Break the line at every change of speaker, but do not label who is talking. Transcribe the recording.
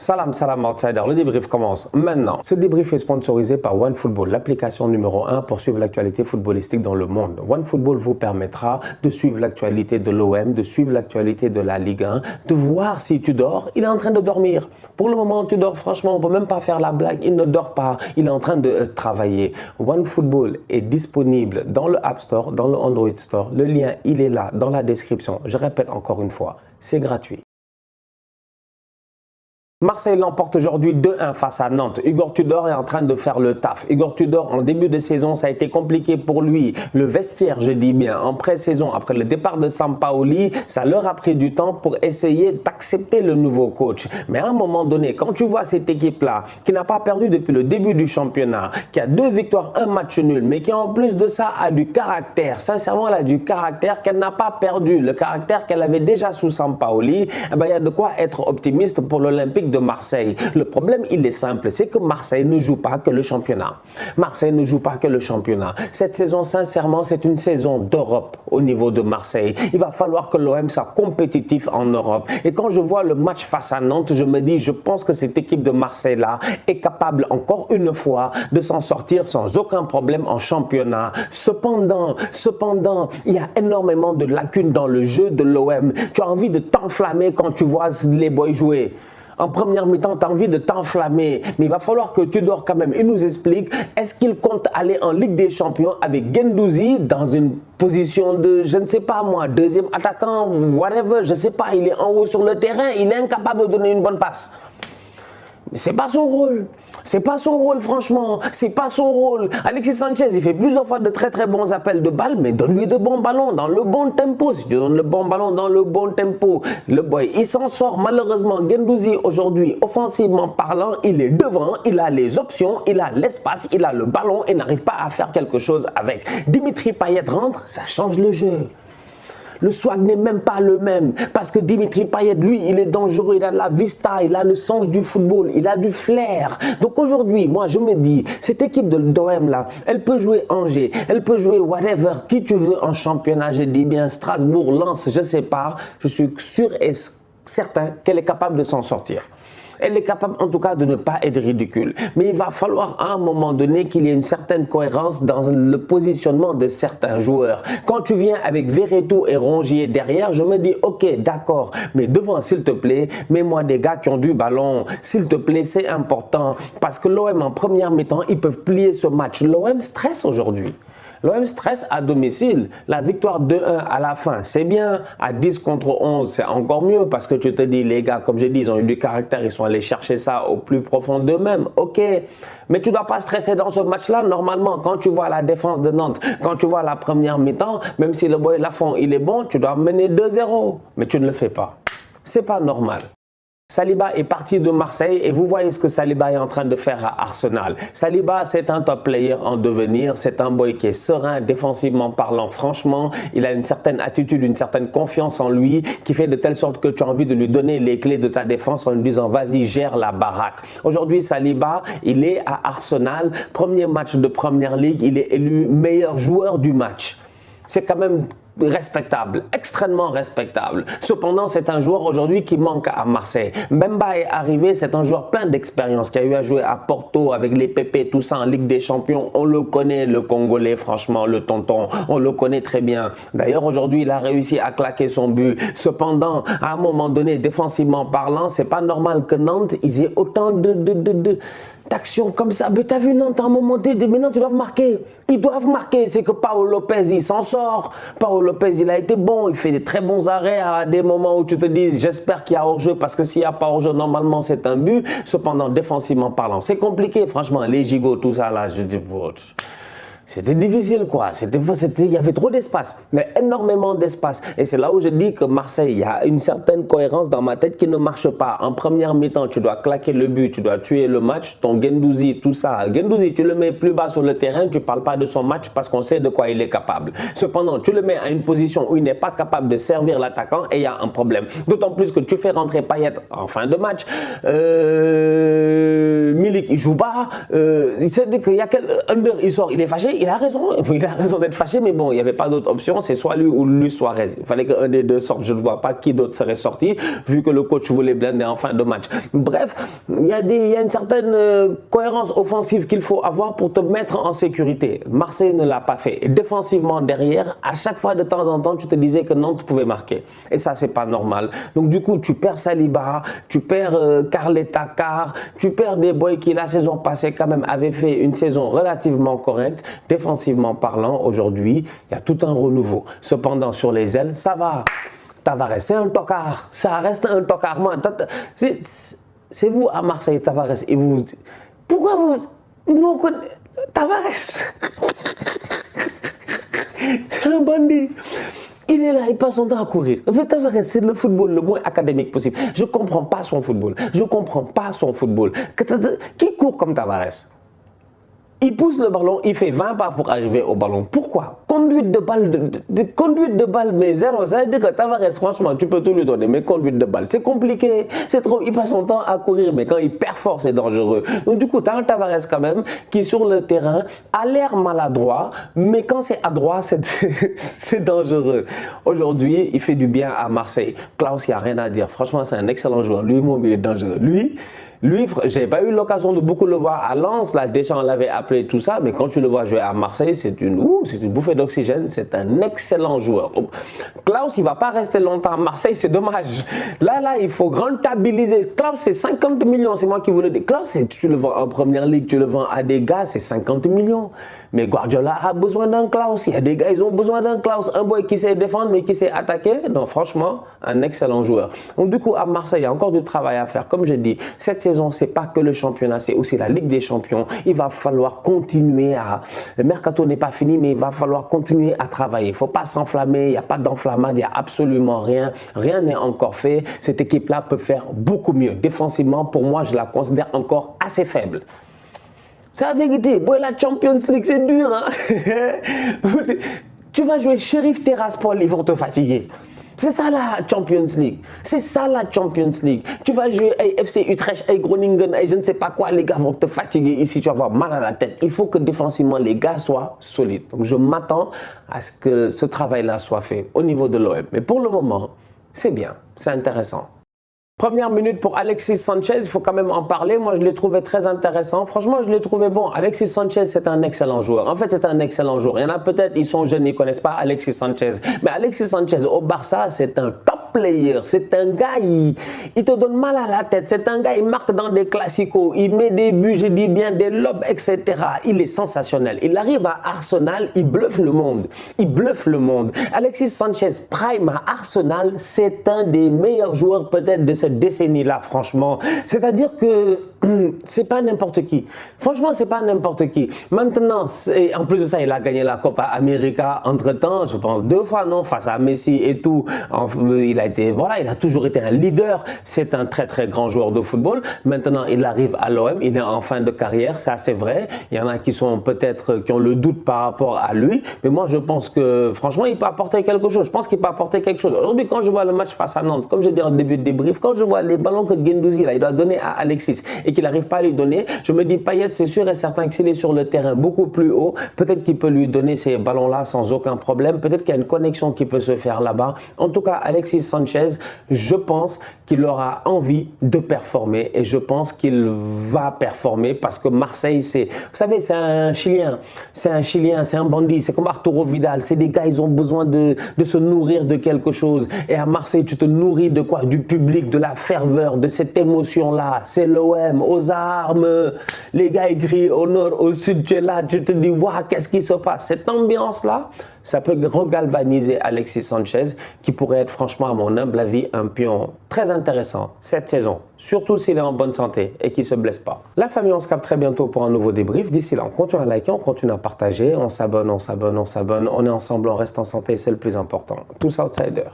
Salam Outsider, le débrief commence maintenant. Ce débrief est sponsorisé par OneFootball, l'application numéro 1 pour suivre l'actualité footballistique dans le monde. OneFootball vous permettra de suivre l'actualité de l'OM, de suivre l'actualité de la Ligue 1, de voir si tu dors. Il est en train de dormir. Pour le moment, tu dors, franchement, on ne peut même pas faire la blague. Il ne dort pas, il est en train de travailler. OneFootball est disponible dans le App Store, dans le Android Store. Le lien, il est là, dans la description. Je répète encore une fois, c'est gratuit. Marseille l'emporte aujourd'hui 2-1 face à Nantes. Igor Tudor est en train de faire le taf. Igor Tudor, en début de saison, ça a été compliqué pour lui. Le vestiaire, je dis bien, en pré-saison, après le départ de Sampaoli, ça leur a pris du temps pour essayer d'accepter le nouveau coach. Mais à un moment donné, quand tu vois cette équipe-là, qui n'a pas perdu depuis le début du championnat, qui a 2 victoires, 1 match nul, mais qui en plus de ça a du caractère, sincèrement, elle a du caractère qu'elle n'a pas perdu, le caractère qu'elle avait déjà sous Sampaoli, eh ben, il y a de quoi être optimiste pour l'Olympique de Marseille. Le problème, il est simple, c'est que Marseille ne joue pas que le championnat. Marseille ne joue pas que le championnat. Cette saison, sincèrement, c'est une saison d'Europe au niveau de Marseille. Il va falloir que l'OM soit compétitif en Europe. Et quand je vois le match face à Nantes, je me dis, je pense que cette équipe de Marseille-là est capable encore une fois de s'en sortir sans aucun problème en championnat. Cependant, il y a énormément de lacunes dans le jeu de l'OM. Tu as envie de t'enflammer quand tu vois les boys jouer. En première mi-temps, tu as envie de t'enflammer. Mais il va falloir que Tudor quand même, il nous explique, est-ce qu'il compte aller en Ligue des Champions avec Guendouzi dans une position de, je ne sais pas moi, deuxième attaquant, whatever, je ne sais pas, il est en haut sur le terrain, il est incapable de donner une bonne passe. Mais c'est pas son rôle. C'est pas son rôle, franchement. C'est pas son rôle. Alexis Sanchez, il fait plusieurs fois de très bons appels de balles, mais donne-lui de bons ballons dans le bon tempo. Si tu donnes le bon ballon dans le bon tempo, le boy, il s'en sort. Malheureusement, Guendouzi, aujourd'hui, offensivement parlant, il est devant, il a les options, il a l'espace, il a le ballon et n'arrive pas à faire quelque chose avec. Dimitri Payet rentre, ça change le jeu. Le swag n'est même pas le même parce que Dimitri Payet, lui, il est dangereux, il a de la vista, il a le sens du football, il a du flair. Donc aujourd'hui, moi, je me dis, cette équipe de l'OM là, elle peut jouer Angers, elle peut jouer whatever, qui tu veux en championnat, je dis bien Strasbourg, Lens, je sais pas, je suis sûr et certain qu'elle est capable de s'en sortir. Elle est capable en tout cas de ne pas être ridicule. Mais il va falloir à un moment donné qu'il y ait une certaine cohérence dans le positionnement de certains joueurs. Quand tu viens avec Verretou et Rongier derrière, je me dis ok d'accord, mais devant s'il te plaît, mets-moi des gars qui ont du ballon. S'il te plaît, c'est important parce que l'OM en première mi-temps, ils peuvent plier ce match. L'OM stresse aujourd'hui. L'OM stresse à domicile. La victoire 2-1 à la fin, c'est bien. À 10 contre 11, c'est encore mieux parce que tu te dis, les gars, comme je dis, ils ont eu du caractère, ils sont allés chercher ça au plus profond d'eux-mêmes. Ok, mais tu ne dois pas stresser dans ce match-là. Normalement, quand tu vois la défense de Nantes, quand tu vois la première mi-temps, même si le boy Lafont, il est bon, tu dois mener 2-0. Mais tu ne le fais pas. C'est pas normal. Saliba est parti de Marseille et vous voyez ce que Saliba est en train de faire à Arsenal. Saliba, c'est un top player en devenir, c'est un boy qui est serein, défensivement parlant. Franchement, il a une certaine attitude, une certaine confiance en lui qui fait de telle sorte que tu as envie de lui donner les clés de ta défense en lui disant vas-y, gère la baraque. Aujourd'hui, Saliba, il est à Arsenal, premier match de Première Ligue, il est élu meilleur joueur du match. C'est quand même respectable, extrêmement respectable. Cependant, c'est un joueur aujourd'hui qui manque à Marseille. Mbemba est arrivé, c'est un joueur plein d'expérience qui a eu à jouer à Porto avec les Pépés, tout ça en Ligue des Champions. On le connaît, le Congolais, franchement, le tonton, on le connaît très bien. D'ailleurs, aujourd'hui, il a réussi à claquer son but. Cependant, à un moment donné, défensivement parlant, c'est pas normal que Nantes, ils aient autant d'actions comme ça. Mais t'as vu Nantes à un moment donné, maintenant ils doivent marquer. Ils doivent marquer. C'est que Paolo Lopez, il s'en sort. Paolo Lopez, il a été bon. Il fait des très bons arrêts à des moments où tu te dis, j'espère qu'il y a hors-jeu parce que s'il n'y a pas hors-jeu, normalement, c'est un but. Cependant, défensivement parlant, c'est compliqué. Franchement, les gigots, tout ça là, je dis, c'était difficile quoi, il y avait trop d'espace, mais énormément d'espace. Et c'est là où je dis que Marseille, il y a une certaine cohérence dans ma tête qui ne marche pas. En première mi-temps, tu dois claquer le but, tu dois tuer le match, ton Guendouzi, tout ça. Guendouzi, tu le mets plus bas sur le terrain, tu ne parles pas de son match parce qu'on sait de quoi il est capable. Cependant, tu le mets à une position où il n'est pas capable de servir l'attaquant et il y a un problème. D'autant plus que tu fais rentrer Payet en fin de match. Milik, il joue pas. C'est-à-dire qu'il y a quel Under, il sort, il est fâché. Il a raison d'être fâché, mais bon, il n'y avait pas d'autre option. C'est soit lui ou Luis Suarez. Il fallait qu'un des deux sorte. Je ne vois pas qui d'autre serait sorti, vu que le coach voulait blinder en fin de match. Bref, il y a une certaine cohérence offensive qu'il faut avoir pour te mettre en sécurité. Marseille ne l'a pas fait. Et défensivement, derrière, à chaque fois, de temps en temps, tu te disais que Nantes pouvait marquer. Et ça, c'est pas normal. Donc, du coup, tu perds Saliba, tu perds Carleta Car, tu perds des boys qui, la saison passée, quand même, avaient fait une saison relativement correcte. Défensivement parlant, aujourd'hui, il y a tout un renouveau. Cependant, sur les ailes, ça va. Tavares, c'est un tocard. Ça reste un tocard. C'est vous à Marseille, Tavares. Et vous, pourquoi vous Tavares c'est un bandit. Il est là, il passe son temps à courir. En fait, Tavares, c'est le football le moins académique possible. Je ne comprends pas son football. Je ne comprends pas son football. Qui court comme Tavares? Il pousse le ballon, il fait 20 pas pour arriver au ballon. Pourquoi? Conduite de balle, mais zéro. Ça veut dire que Tavares, franchement, tu peux tout lui donner, mais conduite de balle, c'est compliqué. C'est trop. Il passe son temps à courir, mais quand il perd fort, c'est dangereux. Donc, du coup, tu as un Tavares quand même qui, sur le terrain, a l'air maladroit, mais quand c'est adroit, c'est dangereux. Aujourd'hui, il fait du bien à Marseille. Klaus, il n'y a rien à dire. Franchement, c'est un excellent joueur. Lui, il est dangereux. Lui, je n'ai pas eu l'occasion de beaucoup le voir à Lens, là, Deschamps l'avait appelé tout ça, mais quand tu le vois jouer à Marseille, c'est une bouffée d'oxygène, c'est un excellent joueur. Klaus, il ne va pas rester longtemps à Marseille, c'est dommage. Là, il faut rentabiliser. Klaus, c'est 50 millions, c'est moi qui vous le dis. Klaus, tu le vends en première ligue, tu le vends à des gars, c'est 50 millions. Mais Guardiola a besoin d'un Klaus. Il y a des gars, ils ont besoin d'un Klaus. Un boy qui sait défendre, mais qui sait attaquer. Donc, franchement, un excellent joueur. Donc, du coup, à Marseille, il y a encore du travail à faire. Comme je dis, cette saison, c'est pas que le championnat, c'est aussi la Ligue des Champions. Il va falloir continuer à... Le mercato n'est pas fini, mais il va falloir continuer à travailler. Il ne faut pas s'enflammer. Il n'y a pas d'enflammade. Il n'y a absolument rien. Rien n'est encore fait. Cette équipe-là peut faire beaucoup mieux. Défensivement, pour moi, je la considère encore assez faible. C'est la vérité. Boy, la Champions League, c'est dur. Hein? Tu vas jouer Sheriff Tiraspol, ils vont te fatiguer. C'est ça la Champions League. C'est ça la Champions League. Tu vas jouer FC Utrecht, Groningen, je ne sais pas quoi, les gars vont te fatiguer ici, tu vas avoir mal à la tête. Il faut que défensivement, les gars soient solides. Donc je m'attends à ce que ce travail-là soit fait au niveau de l'OM. Mais pour le moment, c'est bien, c'est intéressant. Première minute pour Alexis Sanchez, il faut quand même en parler. Moi, je l'ai trouvé très intéressant. Franchement, je l'ai trouvé bon. Alexis Sanchez, c'est un excellent joueur. En fait, c'est un excellent joueur. Il y en a peut-être, ils sont jeunes, ils ne connaissent pas Alexis Sanchez. Mais Alexis Sanchez au Barça, c'est un top player. C'est un gars, il te donne mal à la tête. C'est un gars, il marque dans des classicos. Il met des buts, je dis bien, des lobes, etc. Il est sensationnel. Il arrive à Arsenal, il bluffe le monde. Il bluffe le monde. Alexis Sanchez, prime à Arsenal, c'est un des meilleurs joueurs peut-être de cette décennie-là, franchement. C'est-à-dire que c'est pas n'importe qui. Franchement, c'est pas n'importe qui. Maintenant, en plus de ça, il a gagné la Copa América entre-temps, je pense 2 fois, non, face à Messi et tout. Il a toujours été un leader. C'est un très, très grand joueur de football. Maintenant, il arrive à l'OM. Il est en fin de carrière, ça, c'est vrai. Il y en a qui sont peut-être, qui ont le doute par rapport à lui. Mais moi, je pense que, franchement, il peut apporter quelque chose. Je pense qu'il peut apporter quelque chose. Aujourd'hui, quand je vois le match face à Nantes, comme je dis en début de débrief, quand je vois les ballons que Guendouzi, là, il doit donner à Alexis et qu'il n'arrive pas à lui donner, je me dis, Payet, c'est sûr et certain que s'il est sur le terrain beaucoup plus haut, peut-être qu'il peut lui donner ces ballons-là sans aucun problème. Peut-être qu'il y a une connexion qui peut se faire là-bas. En tout cas, Alexis Sanchez, je pense qu'il aura envie de performer et je pense qu'il va performer parce que Marseille, vous savez, c'est un Chilien, c'est un bandit, c'est comme Arturo Vidal, c'est des gars, ils ont besoin de se nourrir de quelque chose. Et à Marseille, tu te nourris de quoi? Du public, de la ferveur, de cette émotion-là. C'est l'OM, aux armes. Les gars, ils crient au nord, au sud, tu es là, tu te dis, waouh, qu'est-ce qui se passe? Cette ambiance-là, ça peut regalvaniser Alexis Sanchez, qui pourrait être franchement, à mon humble avis, un pion très intéressant cette saison, surtout s'il est en bonne santé et qu'il ne se blesse pas. La famille, on se capte très bientôt pour un nouveau débrief. D'ici là, on continue à liker, on continue à partager, on s'abonne, on est ensemble, on reste en santé, c'est le plus important. Tous outsiders.